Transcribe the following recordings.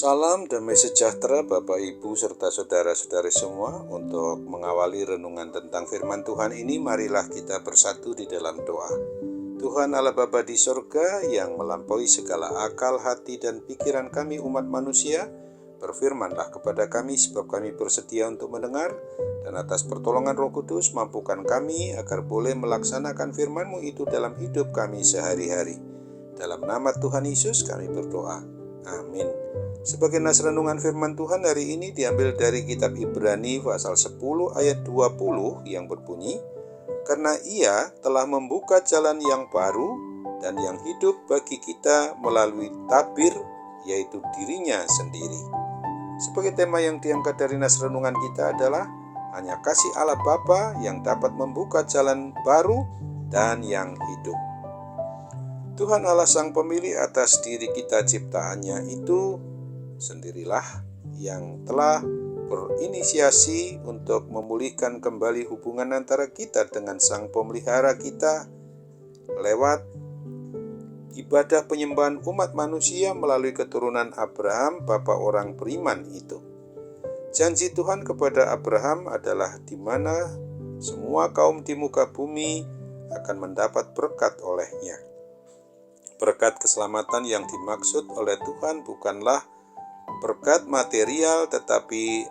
Salam damai sejahtera Bapak Ibu serta saudara-saudari semua. Untuk mengawali renungan tentang firman Tuhan ini, marilah kita bersatu di dalam doa. Tuhan Allah Bapa di sorga yang melampaui segala akal, hati, dan pikiran kami umat manusia, berfirmanlah kepada kami sebab kami bersedia untuk mendengar, dan atas pertolongan Roh Kudus mampukan kami agar boleh melaksanakan firman-Mu itu dalam hidup kami sehari-hari. Dalam nama Tuhan Yesus kami berdoa. Amin. Sebagai nas renungan firman Tuhan hari ini diambil dari kitab Ibrani pasal 10 ayat 20 yang berbunyi, "Karena Ia telah membuka jalan yang baru dan yang hidup bagi kita melalui tabir, yaitu dirinya sendiri." Sebagai tema yang diangkat dari nas renungan kita adalah hanya kasih Allah Bapa yang dapat membuka jalan baru dan yang hidup. Tuhan Allah Sang Pemilik atas diri kita ciptaannya itu sendirilah yang telah berinisiasi untuk memulihkan kembali hubungan antara kita dengan Sang Pemelihara kita lewat ibadah penyembahan umat manusia melalui keturunan Abraham, bapa orang beriman itu. Janji Tuhan kepada Abraham adalah di mana semua kaum di muka bumi akan mendapat berkat olehnya. Berkat keselamatan yang dimaksud oleh Tuhan bukanlah berkat material tetapi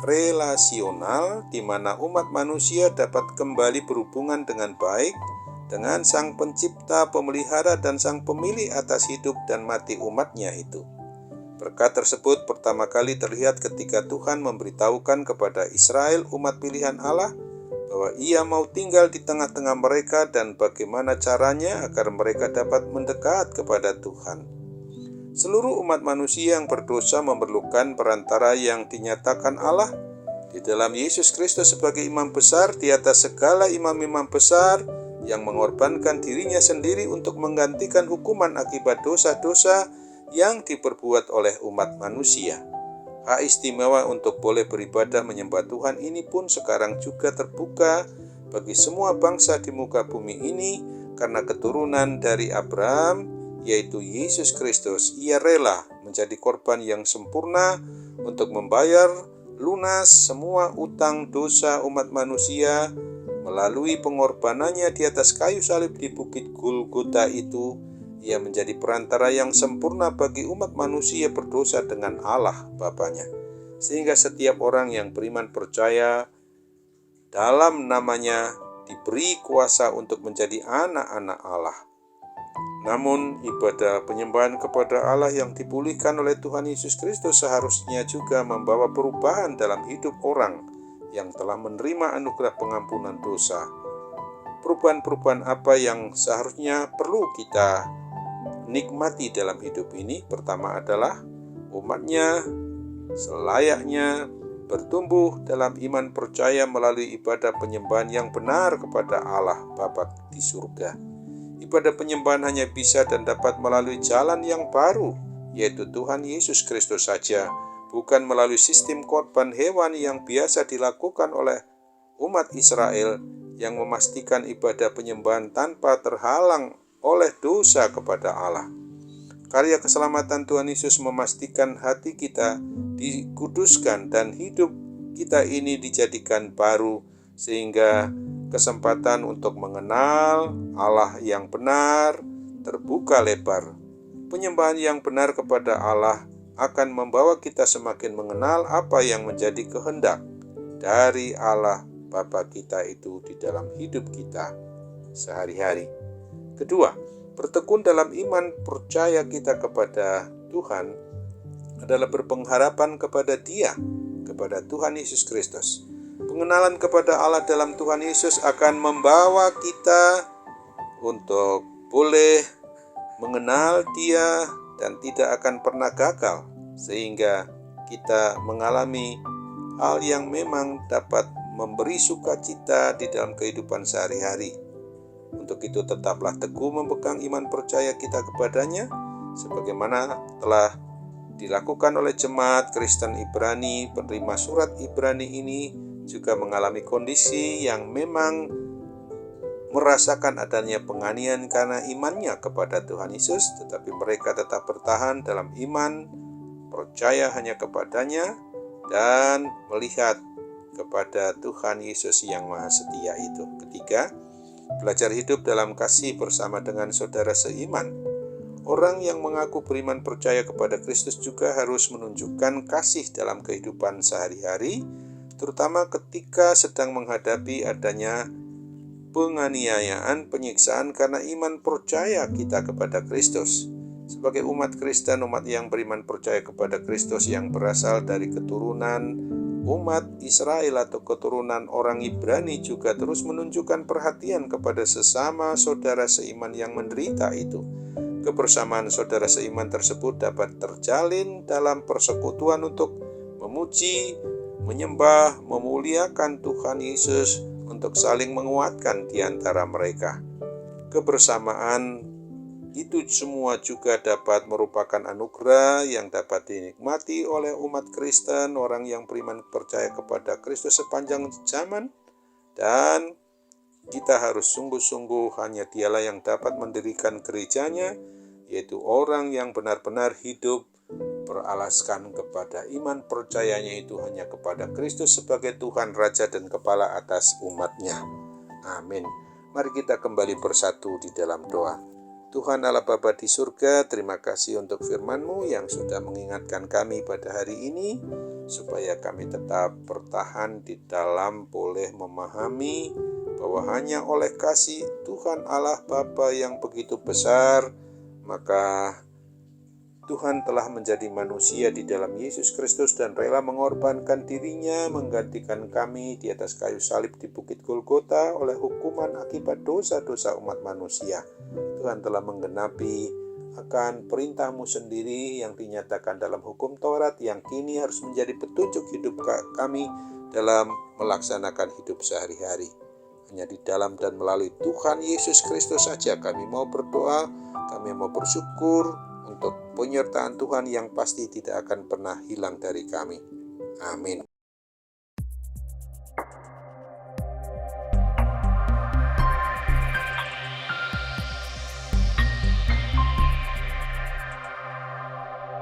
relasional, di mana umat manusia dapat kembali berhubungan dengan baik dengan Sang Pencipta, Pemelihara, dan Sang Pemilik atas hidup dan mati umatnya itu. Berkat tersebut pertama kali terlihat ketika Tuhan memberitahukan kepada Israel, umat pilihan Allah, bahwa Ia mau tinggal di tengah-tengah mereka dan bagaimana caranya agar mereka dapat mendekat kepada Tuhan. Seluruh umat manusia yang berdosa memerlukan perantara yang dinyatakan Allah di dalam Yesus Kristus sebagai imam besar di atas segala imam-imam besar yang mengorbankan dirinya sendiri untuk menggantikan hukuman akibat dosa-dosa yang diperbuat oleh umat manusia. Hak istimewa untuk boleh beribadah menyembah Tuhan ini pun sekarang juga terbuka bagi semua bangsa di muka bumi ini karena keturunan dari Abraham, yaitu Yesus Kristus. Ia rela menjadi korban yang sempurna untuk membayar lunas semua utang dosa umat manusia melalui pengorbanannya di atas kayu salib di Bukit Golgota itu. Ia menjadi perantara yang sempurna bagi umat manusia berdosa dengan Allah Bapanya, sehingga setiap orang yang beriman percaya dalam namanya diberi kuasa untuk menjadi anak-anak Allah. Namun ibadah penyembahan kepada Allah yang dipulihkan oleh Tuhan Yesus Kristus seharusnya juga membawa perubahan dalam hidup orang yang telah menerima anugerah pengampunan dosa. Perubahan-perubahan apa yang seharusnya perlu kita nikmati dalam hidup ini? Pertama adalah umatnya selayaknya bertumbuh dalam iman percaya melalui ibadah penyembahan yang benar kepada Allah Bapa di surga. Ibadah penyembahan hanya bisa dan dapat melalui jalan yang baru, yaitu Tuhan Yesus Kristus saja, bukan melalui sistem korban hewan yang biasa dilakukan oleh umat Israel yang memastikan ibadah penyembahan tanpa terhalang oleh dosa kepada Allah. Karya keselamatan Tuhan Yesus memastikan hati kita dikuduskan dan hidup kita ini dijadikan baru, sehingga kesempatan untuk mengenal Allah yang benar terbuka lebar. Penyembahan yang benar kepada Allah akan membawa kita semakin mengenal apa yang menjadi kehendak dari Allah Bapa kita itu di dalam hidup kita sehari-hari. Kedua, bertekun dalam iman percaya kita kepada Tuhan adalah berpengharapan kepada Dia, kepada Tuhan Yesus Kristus. Pengenalan kepada Allah dalam Tuhan Yesus akan membawa kita untuk boleh mengenal Dia dan tidak akan pernah gagal, sehingga kita mengalami hal yang memang dapat memberi sukacita di dalam kehidupan sehari-hari. Untuk itu tetaplah teguh memegang iman percaya kita kepadanya, sebagaimana telah dilakukan oleh jemaat Kristen Ibrani. Penerima surat Ibrani ini juga mengalami kondisi yang memang merasakan adanya penganiayaan karena imannya kepada Tuhan Yesus, tetapi mereka tetap bertahan dalam iman percaya hanya kepadanya, dan melihat kepada Tuhan Yesus yang Maha Setia itu. Ketiga, belajar hidup dalam kasih bersama dengan saudara seiman. Orang yang mengaku beriman percaya kepada Kristus juga harus menunjukkan kasih dalam kehidupan sehari-hari, terutama ketika sedang menghadapi adanya penganiayaan, penyiksaan karena iman percaya kita kepada Kristus. Sebagai umat Kristen, umat yang beriman percaya kepada Kristus yang berasal dari keturunan umat Israel atau keturunan orang Ibrani juga terus menunjukkan perhatian kepada sesama saudara seiman yang menderita itu. Kebersamaan saudara seiman tersebut dapat terjalin dalam persekutuan untuk memuji, menyembah, memuliakan Tuhan Yesus, untuk saling menguatkan di antara mereka. Kebersamaan itu semua juga dapat merupakan anugerah yang dapat dinikmati oleh umat Kristen, orang yang beriman percaya kepada Kristus sepanjang zaman, dan kita harus sungguh-sungguh hanya Dialah yang dapat mendirikan gerejanya, yaitu orang yang benar-benar hidup beralaskan kepada iman percayanya itu hanya kepada Kristus sebagai Tuhan, Raja, dan Kepala atas umatnya. Amin. Mari kita kembali bersatu di dalam doa. Tuhan Allah Bapa di surga, terima kasih untuk firman-Mu yang sudah mengingatkan kami pada hari ini, supaya kami tetap bertahan di dalam boleh memahami bahwa hanya oleh kasih Tuhan Allah Bapa yang begitu besar, maka Tuhan telah menjadi manusia di dalam Yesus Kristus dan rela mengorbankan dirinya menggantikan kami di atas kayu salib di Bukit Golgota oleh hukuman akibat dosa-dosa umat manusia. Tuhan telah menggenapi akan perintah-Mu sendiri yang dinyatakan dalam hukum Taurat, yang kini harus menjadi petunjuk hidup kami dalam melaksanakan hidup sehari-hari. Hanya di dalam dan melalui Tuhan Yesus Kristus saja kami mau berdoa, kami mau bersyukur untuk penyertaan Tuhan yang pasti tidak akan pernah hilang dari kami. Amin.